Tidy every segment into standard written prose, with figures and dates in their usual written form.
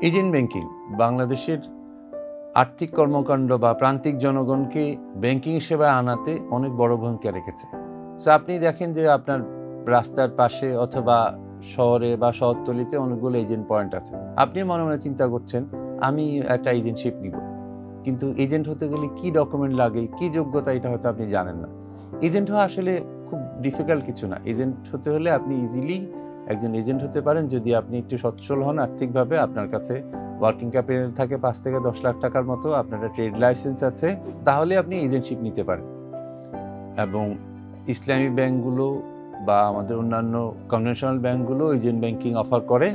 Agent banking বাংলাদেশের আর্থিক কর্মকাণ্ড বা প্রান্তিক জনগণকে ব্যাংকিং সেবায় আনাতে অনেক বড় ভূমিকা রেখেছে। সো আপনি দেখেন যে আপনার রাস্তার পাশে অথবা শহরে বা শহরতলিতে অনেকগুলো এজেন্ট পয়েন্ট আছে। আপনি মনে মনে চিন্তা করছেন আমি একটা এজেন্টশিপ নিব, কিন্তু এজেন্ট হতে গেলে কি ডকুমেন্ট লাগে, কি যোগ্যতা, এটা হয়তো আপনি জানেন না। এজেন্ট হওয়া আসলে খুব ডিফিকাল্ট কিছু না। এজেন্ট হতে হলে আপনি ইজিলি একজন এজেন্ট হতে পারেন যদি আপনি একটু সচ্ছল হন আর্থিকভাবে, আপনার কাছে ওয়ার্কিং ক্যাপিটাল থাকে 5 থেকে 10 লাখ টাকার মতো, আপনার একটা ট্রেড লাইসেন্স আছে, তাহলে আপনি এজেন্টশিপ নিতে পারেন। এবং ইসলামী ব্যাংকগুলো বা আমাদের অন্যান্য কনভেনশনাল ব্যাংকগুলো এজেন্ট ব্যাংকিং অফার করে।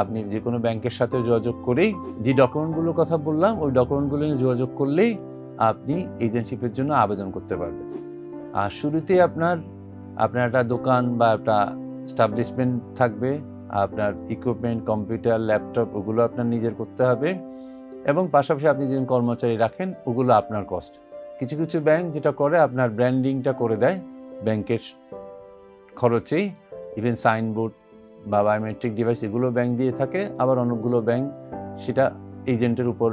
আপনি যে কোনো ব্যাংকের সাথে যোগাযোগ করেই যে ডকুমেন্টগুলোর কথা বললাম ওই ডকুমেন্টগুলো নিয়ে যোগাযোগ করলেই আপনি এজেন্টশিপের জন্য আবেদন করতে পারবেন। আর শুরুতেই আপনার একটা দোকান বা একটা এস্টাবলিশমেন্ট থাকবে, আপনার ইকুইপমেন্ট, কম্পিউটার, ল্যাপটপ ওগুলো আপনার নিজের করতে হবে এবং পাশাপাশি আপনি যদি কর্মচারী রাখেন ওগুলো আপনার কস্ট। কিছু কিছু ব্যাংক যেটা করে আপনার ব্র্যান্ডিংটা করে দেয় ব্যাংকের খরচেই, ইভেন সাইনবোর্ড বা বায়োমেট্রিক ডিভাইস এগুলো ব্যাংক দিয়ে থাকে, আবার অনেকগুলো ব্যাংক সেটা এজেন্টের উপর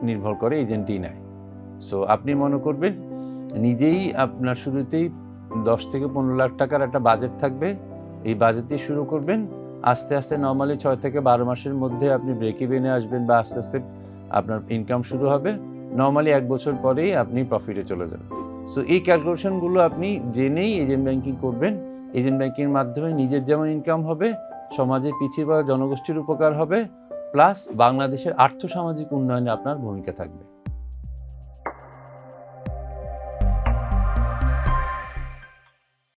নির্ভর করে, এজেন্টই নেয়। সো আপনি মনে করবেন নিজেই আপনার শুরুতেই 10 থেকে 15 লাখ টাকার একটা বাজেট থাকবে, এই বাজেট দিয়ে শুরু করবেন। আস্তে আস্তে নর্মালি 6 থেকে 12 মাসের মধ্যে আপনি ব্রেক ইভেনে আসবেন বা আস্তে আস্তে আপনার ইনকাম শুরু হবে। নর্মালি 1 বছর পরেই আপনি প্রফিটে চলে যাবেন। সো এই ক্যালকুলেশনগুলো আপনি জেনেই এজেন্ট ব্যাংকিং করবেন। এজেন্ট ব্যাংকিংয়ের মাধ্যমে নিজের যেমন ইনকাম হবে, সমাজে পিছিয়ে পড়া জনগোষ্ঠীর উপকার হবে, প্লাস বাংলাদেশের আর্থসামাজিক উন্নয়নে আপনার ভূমিকা থাকবে।